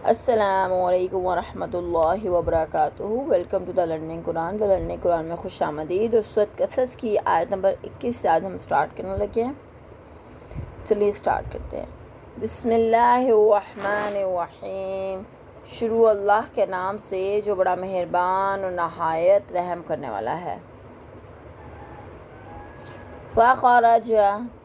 السلام علیکم ورحمۃ اللہ وبرکاتہ۔ Welcome to the learning Quran. The learning Quran میں خوش آمدید۔ اور سورۃ قصص کی آیت نمبر 21 سے آج ہم سٹارٹ کرنے لگے ہیں۔ چلیے سٹارٹ کرتے ہیں۔ بسم اللہ الرحمن الرحیم۔ شروع اللہ کے نام سے جو بڑا مہربان اور نہایت رحم کرنے والا ہے۔ فخرج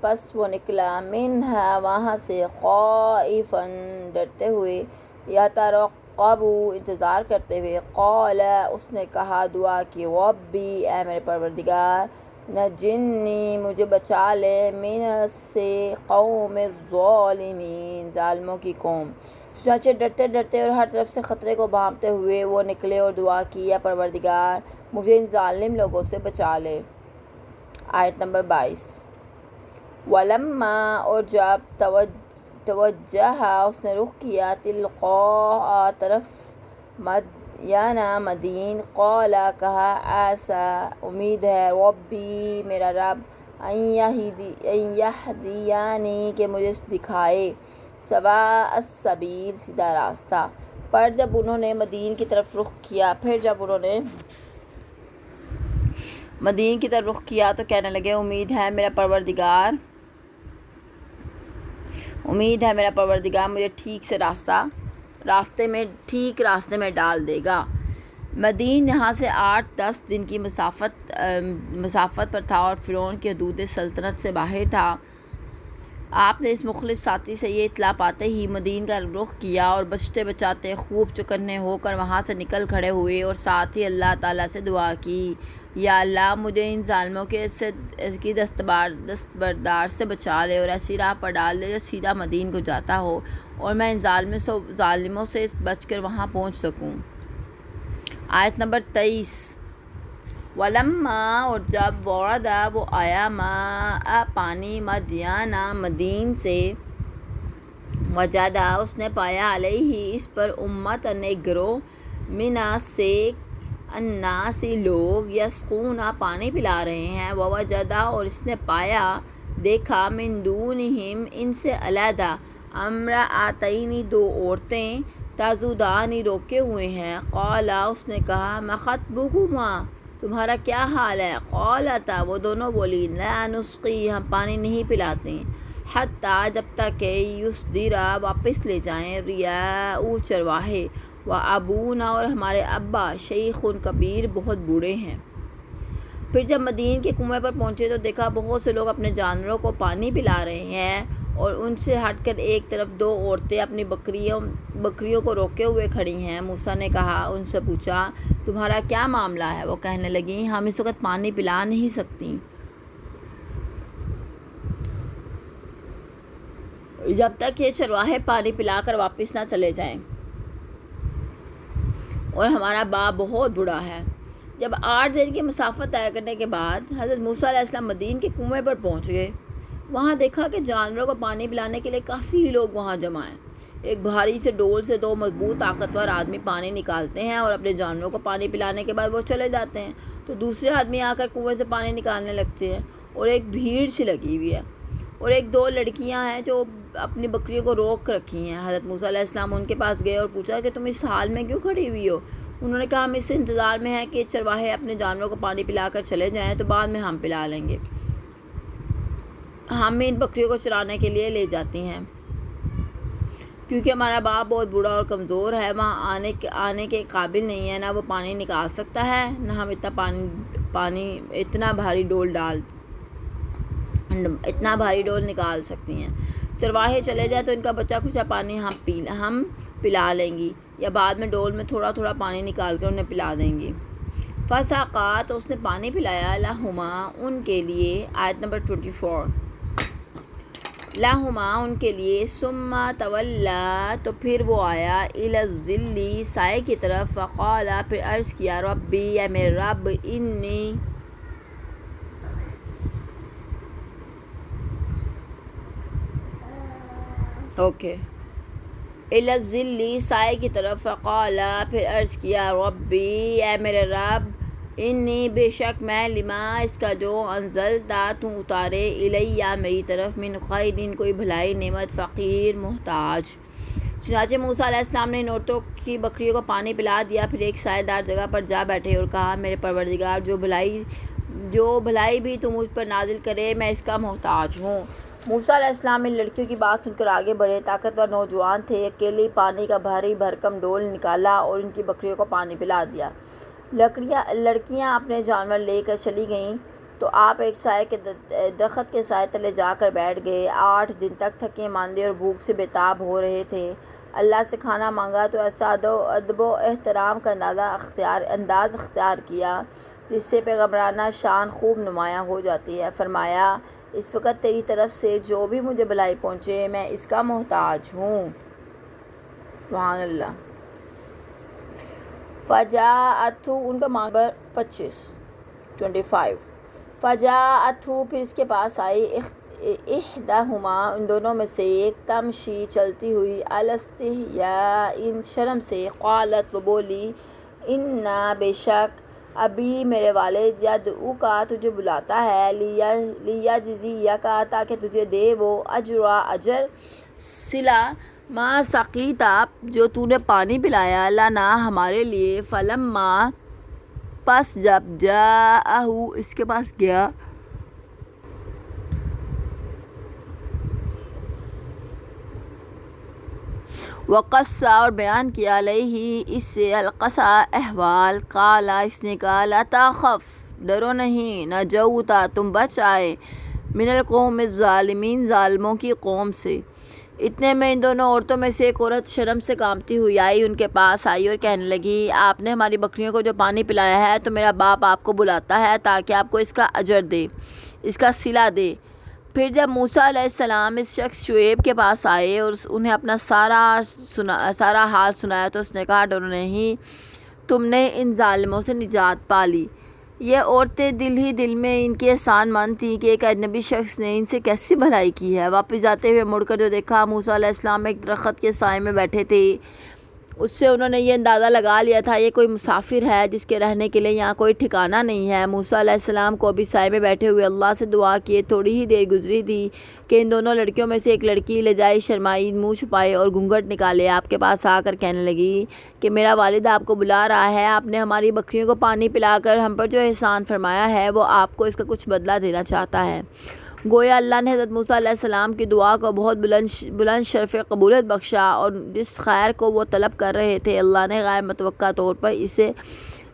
پس وہ نکلا، منہا وہاں سے، خائفا ڈرتے ہوئے، یترقب انتظار کرتے ہوئے، قال اس نے کہا، دعا کی، ربی اے میرے پروردگار، نجنی مجھے بچا لے، من سے قوم الظالمین ظالموں کی قوم۔ چنانچہ ڈرتے ڈرتے اور ہر طرف سے خطرے کو بھانپتے ہوئے وہ نکلے اور دعا کی، یا پروردگار مجھے ان ظالم لوگوں سے بچا لے۔ آیت نمبر 22۔ ولما اور جب توجہ اس نے رخ کیا، تلقاء طرف مدین مدین، قال کہا، عسیٰ امید ہے، ربی میرا رب، ان یہدینی کہ مجھے دکھائے، سواء السبیل سیدھا راستہ۔ پر جب انہوں نے مدین کی طرف رخ کیا تو کہنے لگے، امید ہے میرا پروردگار مجھے راستے میں ڈال دے گا۔ مدین یہاں سے 8-10 دن کی مسافت پر تھا اور فرعون کی حدود سلطنت سے باہر تھا۔ آپ نے اس مخلص ساتھی سے یہ اطلاع پاتے ہی مدین کا رخ کیا اور بچتے بچاتے خوب چکنے ہو کر وہاں سے نکل کھڑے ہوئے، اور ساتھ ہی اللہ تعالیٰ سے دعا کی، یا اللہ مجھے ان ظالموں کی دستبردار سے بچا لے اور ایسی راہ پر ڈال دے جو سیدھا مدین کو جاتا ہو، اور میں ان ظالموں سے بچ کر وہاں پہنچ سکوں۔ آیت نمبر 23۔ ولما اور جب ورد وہ آیا، ماء پانی، مدین مدین سے، وجدا اس نے پایا، علیہ اس پر، امتن ایک گروہ، منا سے الناس لوگ، یسقون پانی پلا رہے ہیں، ووجدا اور اس نے پایا دیکھا، من دونہم ان سے علیحدہ، امرأتین دو عورتیں، تذودان روکے ہوئے ہیں، قال اس نے کہا، ما خطبکما تمہارا کیا حال ہے، قالتا وہ دونوں بولی، لا نسقی ہم پانی نہیں پلاتے، حتی جب تک کہ یصدر واپس لے جائیں، رعاء چرواہے، وابونا اور ہمارے ابا، شیخ کبیر بہت بوڑھے ہیں۔ پھر جب مدین کے کنویں پر پہنچے تو دیکھا بہت سے لوگ اپنے جانوروں کو پانی پلا رہے ہیں، اور ان سے ہٹ کر ایک طرف دو عورتیں اپنی بکریوں کو روکے ہوئے کھڑی ہیں۔ موسیٰ نے کہا، ان سے پوچھا، تمہارا کیا معاملہ ہے؟ وہ کہنے لگیں، ہم اس وقت پانی پلا نہیں سکتی جب تک یہ چرواہے پانی پلا کر واپس نہ چلے جائیں، اور ہمارا باپ بہت بوڑھا ہے۔ جب 8 دن کی مسافت طے کرنے کے بعد حضرت موسیٰ علیہ السلام مدین کے کنویں پر پہنچ گئے، وہاں دیکھا کہ جانوروں کو پانی پلانے کے لیے کافی لوگ وہاں جمع ہیں۔ ایک بھاری سے ڈول سے 2 مضبوط طاقتور آدمی پانی نکالتے ہیں اور اپنے جانوروں کو پانی پلانے کے بعد وہ چلے جاتے ہیں، تو دوسرے آدمی آ کر کنویں سے پانی نکالنے لگتے ہیں، اور ایک بھیڑ سی لگی ہوئی ہے، اور 1-2 لڑکیاں ہیں جو اپنی بکریوں کو روک رکھی ہیں۔ حضرت موسیٰ علیہ السلام ان کے پاس گئے اور پوچھا کہ تم اس حال میں کیوں کھڑی ہوئی ہو؟ انہوں نے کہا، ہم اس انتظار میں ہیں کہ چرواہے اپنے جانوروں کو پانی پلا کر چلے جائیں تو بعد میں ہم پلا لیں گے، ہم ان بکریوں کو چرانے کے لیے لے جاتی ہیں، کیونکہ ہمارا باپ بہت بوڑھا اور کمزور ہے، وہاں آنے کے قابل نہیں ہے، نہ وہ پانی نکال سکتا ہے، نہ ہم اتنا بھاری ڈول نکال سکتی ہیں۔ چرواہے چلے جائیں تو ان کا بچا کھچا پانی ہم پلا لیں گی، یا بعد میں ڈول میں تھوڑا تھوڑا پانی نکال کر انہیں پلا دیں گی۔ فسقا تو اس نے پانی پلایا، لہما ان کے لیے۔ آیت نمبر 24۔ لہما ان کے لیے، ثم تولا تو پھر وہ آیا، الی الظل سائے کی طرف، فقال پھر عرض کیا، ربی اے میرے رب، انی الی الظل سائے کی طرف، فقال پھر عرض کیا، ربی اے میرے رب، انی بے شک میں، لما اس کا جو، انزلتا تو اتارے، الیہ میری طرف، من خیر کوئی بھلائی نعمت، فقیر محتاج، چنانچہ موسیٰ علیہ السلام نے ان عورتوں کی بکریوں کو پانی پلا دیا، پھر ایک سائے دار جگہ پر جا بیٹھے اور کہا، میرے پروردگار، جو بھلائی بھی تو مجھ پر نازل کرے، میں اس کا محتاج ہوں۔ موسیٰ علیہ السلام ان لڑکیوں کی بات سن کر آگے بڑھے۔ طاقتور نوجوان تھے، اکیلے ہی پانی کا بھاری بھرکم ڈول نکالا اور ان کی بکریوں کو پانی پلا دیا۔ لڑکیاں اپنے جانور لے کر چلی گئیں تو آپ ایک درخت کے سائے تلے جا کر بیٹھ گئے۔ 8 دن تک تھکے ماندے اور بھوک سے بیتاب ہو رہے تھے۔ اللہ سے کھانا مانگا تو ایسا ادب و احترام کا انداز اختیار کیا جس سے پیغمبرانہ شان خوب نمایاں ہو جاتی ہے۔ فرمایا، اس وقت تیری طرف سے جو بھی مجھے بھلائی پہنچے میں اس کا محتاج ہوں۔ سبحان اللہ۔ فجاءتہ، ان کا نمبر 25۔ فجاءتہ، پھر اس کے پاس آئی، احداہما، ان دونوں میں سے ایک، تمشی، چلتی ہوئی، علی استحیاء، شرم سے، قالت، وہ بولی، ان، بے شک، ابی، میرے والد، یدعوک، تجھے بلاتا ہے، لیجزیک، تاکہ تجھے دے وہ، اجر، صلہ، ما سقیت، جو تو نے پانی پلایا، لنا، ہمارے لیے، فلما، پس جب، جاءہ، اس کے پاس گیا، وقص، اور بیان کیا، علیہ، اس سے، القصہ، احوال، قال، اس نے کہا، لا تخف، ڈرو نہیں، نجوت، تم بچ آئے، من القوم الظالمین، ظالموں کی قوم سے۔ اتنے میں ان دونوں عورتوں میں سے ایک عورت شرم سے کانپتی ہوئی آئی، ان کے پاس آئی اور کہنے لگی، آپ نے ہماری بکریوں کو جو پانی پلایا ہے تو میرا باپ آپ کو بلاتا ہے تاکہ آپ کو اس کا اجر دے، اس کا صلہ دے۔ پھر جب موسیٰ علیہ السلام اس شخص شعیب کے پاس آئے اور انہیں اپنا سارا حال سنایا تو اس نے کہا، ڈرو نہیں، تم نے ان ظالموں سے نجات پا لی۔ یہ عورتیں دل ہی دل میں ان کی احسان مند تھیں کہ ایک اجنبی شخص نے ان سے کیسی بھلائی کی ہے۔ واپس جاتے ہوئے مڑ کر جو دیکھا، موسیٰ علیہ السلام ایک درخت کے سائے میں بیٹھے تھے، اس سے انہوں نے یہ اندازہ لگا لیا تھا یہ کوئی مسافر ہے جس کے رہنے کے لیے یہاں کوئی ٹھکانہ نہیں ہے۔ موسیٰ علیہ السلام کو بھی سائے میں بیٹھے ہوئے اللہ سے دعا کیے تھوڑی ہی دیر گزری تھی کہ ان دونوں لڑکیوں میں سے ایک لڑکی لجائی، شرمائی، منہ چھپائے اور گھونگھٹ نکالے آپ کے پاس آ کر کہنے لگی کہ میرا والد آپ کو بلا رہا ہے، آپ نے ہماری بکریوں کو پانی پلا کر ہم پر جو احسان فرمایا ہے وہ آپ کو اس کا کچھ بدلہ دینا چاہتا ہے۔ گویا اللہ نے حضرت موسیٰ علیہ السلام کی دعا کو بہت بلند شرف قبولیت بخشا، اور جس خیر کو وہ طلب کر رہے تھے اللہ نے غیر متوقع طور پر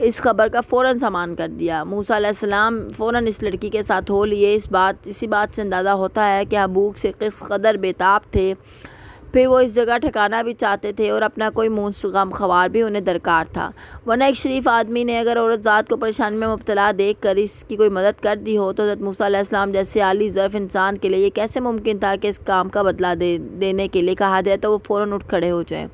اس خبر کا فوراً سامان کر دیا۔ موسیٰ علیہ السلام فوراً اس لڑکی کے ساتھ ہو لیے۔ اسی بات سے اندازہ ہوتا ہے کہ بھوک سے کس قدر بیتاب تھے، پھر وہ اس جگہ ٹھکانا بھی چاہتے تھے اور اپنا کوئی غم خوار بھی انہیں درکار تھا، ورنہ ایک شریف آدمی نے اگر عورت ذات کو پریشانی میں مبتلا دیکھ کر اس کی کوئی مدد کر دی ہو تو حضرت موسیٰ علیہ السلام جیسے عالی ظرف انسان کے لیے یہ کیسے ممکن تھا کہ اس کام کا بدلہ دینے کے لیے کہا جائے تو وہ فوراً اٹھ کھڑے ہو جائیں۔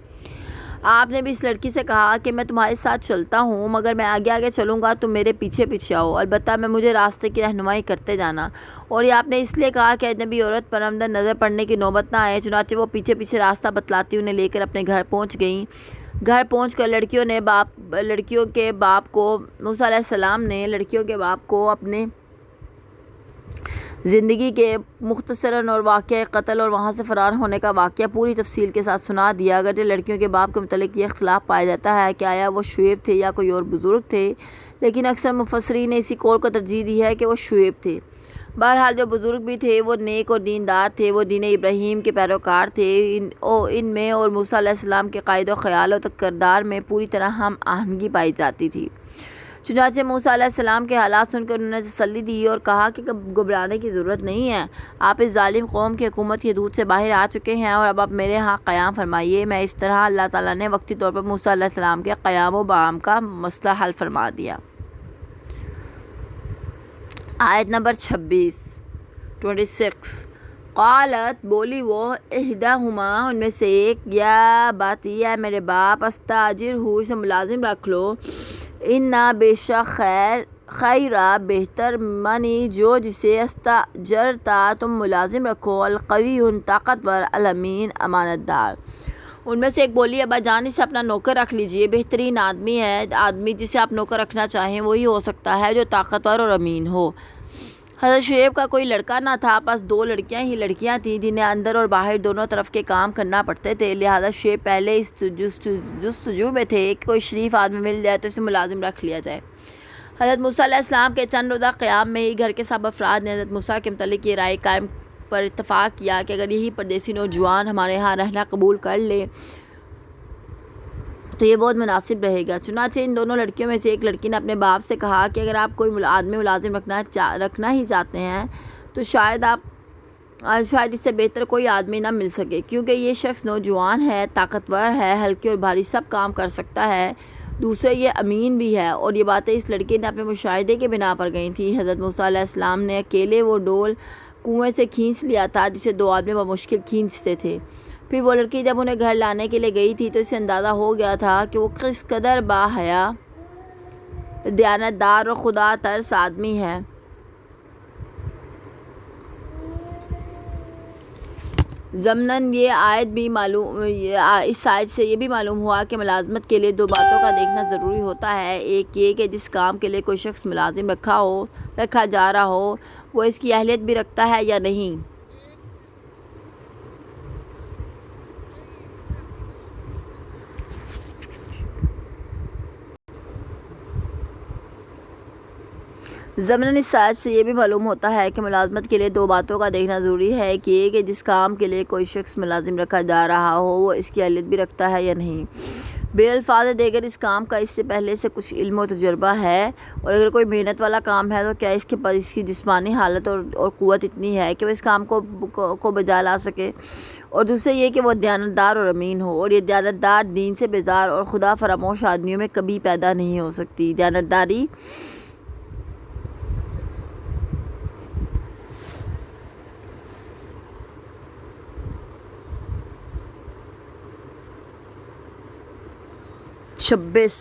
آپ نے بھی اس لڑکی سے کہا کہ میں تمہارے ساتھ چلتا ہوں، مگر میں آگے آگے چلوں گا، تم میرے پیچھے پیچھے آؤ، البتہ مجھے راستے کی رہنمائی کرتے جانا۔ اور یہ آپ نے اس لیے کہا کہ اجنبی عورت پر اندر نظر پڑنے کی نوبت نہ آئے۔ چنانچہ وہ پیچھے پیچھے راستہ بتلاتی انہیں لے کر اپنے گھر پہنچ گئیں۔ گھر پہنچ کر لڑکیوں کے باپ کو، موسیٰ علیہ السلام نے لڑکیوں کے باپ کو اپنے زندگی کے مختصراً اور واقعہ قتل اور وہاں سے فرار ہونے کا واقعہ پوری تفصیل کے ساتھ سنا دیا۔ اگرچہ لڑکیوں کے باپ کے متعلق یہ اختلاف پایا جاتا ہے کہ آیا وہ شعیب تھے یا کوئی اور بزرگ تھے، لیکن اکثر مفسرین نے اسی قول کو ترجیح دی ہے کہ وہ شعیب تھے۔ بہرحال جو بزرگ بھی تھے وہ نیک اور دیندار تھے، وہ دین ابراہیم کے پیروکار تھے، ان میں اور موسیٰ علیہ السلام کے قائد و خیال و کردار میں پوری طرح ہم آہنگی پائی جاتی تھی۔ چنانچہ موسیٰ علیہ السلام کے حالات سن کر انہوں نے تسلی دی اور کہا کہ گھبرانے کی ضرورت نہیں ہے، آپ اس ظالم قوم کی حکومت کی حدود سے باہر آ چکے ہیں اور اب آپ میرے ہاں قیام فرمائیے۔ میں اس طرح اللہ تعالیٰ نے وقتی طور پر موسیٰ علیہ السلام کے قیام و مقام کا مسئلہ حل فرما دیا۔ آیت نمبر 26۔ قالت، بولی وہ، احداہما، ان میں سے ایک، یا باتی، اے میرے باپ، استاجرہ، اسے ملازم رکھ لو، ان، بے شک، خیرہ، بہتر، منی، جو جسے استاجرتا، تم ملازم رکھو، القوی، طاقتور، الامین، امانت دار۔ ان میں سے ایک بولی، ابا جان، اسے اپنا نوکر رکھ لیجئے، بہترین آدمی ہے، آدمی جسے آپ نوکر رکھنا چاہیں وہی ہو سکتا ہے جو طاقتور اور امین ہو۔ حضرت شعیب کا کوئی لڑکا نہ تھا، بس 2 لڑکیاں تھیں جنہیں اندر اور باہر دونوں طرف کے کام کرنا پڑتے تھے، لہذا شعیب پہلے اس جستجو میں تھے کہ کوئی شریف آدمی مل جائے تو اسے ملازم رکھ لیا جائے۔ حضرت موسیٰ علیہ السلام کے چند روزہ قیام میں ہی گھر کے سب افراد نے حضرت موسیٰ کے متعلق یہ رائے قائم پر اتفاق کیا کہ اگر یہی پردیسی نوجوان ہمارے ہاں رہنا قبول کر لے تو یہ بہت مناسب رہے گا۔ چنانچہ ان دونوں لڑکیوں میں سے ایک لڑکی نے اپنے باپ سے کہا کہ اگر آپ کوئی آدمی ملازم رکھنا ہی چاہتے ہیں تو شاید اس سے بہتر کوئی آدمی نہ مل سکے، کیونکہ یہ شخص نوجوان ہے، طاقتور ہے، ہلکے اور بھاری سب کام کر سکتا ہے، دوسرے یہ امین بھی ہے۔ اور یہ باتیں اس لڑکی نے اپنے مشاہدے کے بنا پر گئی تھیں۔ حضرت موسیٰ علیہ السلام نے اکیلے وہ ڈول کنویں سے کھینچ لیا تھا جسے 2 آدمی بمشکل کھینچتے تھے۔ پھر وہ لڑکی جب انہیں گھر لانے کے لیے گئی تھی تو اسے اندازہ ہو گیا تھا کہ وہ کس قدر باحیا، دیانتدار اور خدا ترس آدمی ہے۔ ضمناً اس آیت سے یہ بھی معلوم ہوا کہ ملازمت کے لیے 2 باتوں کا دیکھنا ضروری ہوتا ہے، ایک یہ کہ جس کام کے لیے کوئی شخص ملازم رکھا جا رہا ہو وہ اس کی اہلیت بھی رکھتا ہے یا نہیں۔ ضمناً اس آیت سے یہ بھی معلوم ہوتا ہے کہ ملازمت کے لیے 2 باتوں کا دیکھنا ضروری ہے، ایک یہ کہ جس کام کے لیے کوئی شخص ملازم رکھا جا رہا ہو وہ اس کی اہلیت بھی رکھتا ہے یا نہیں۔ بالفاظ دیگر اس کام کا اس سے پہلے سے کچھ علم و تجربہ ہے، اور اگر کوئی محنت والا کام ہے تو کیا اس کے پاس اس کی جسمانی حالت اور قوت اتنی ہے کہ وہ اس کام کو بجا لا سکے، اور دوسرے یہ کہ وہ دیانتدار اور امین ہو، اور یہ دیانتدار دین سے بیزار اور خدا فراموش آدمیوں میں کبھی پیدا نہیں ہو سکتی۔ دیانتداری چھبیس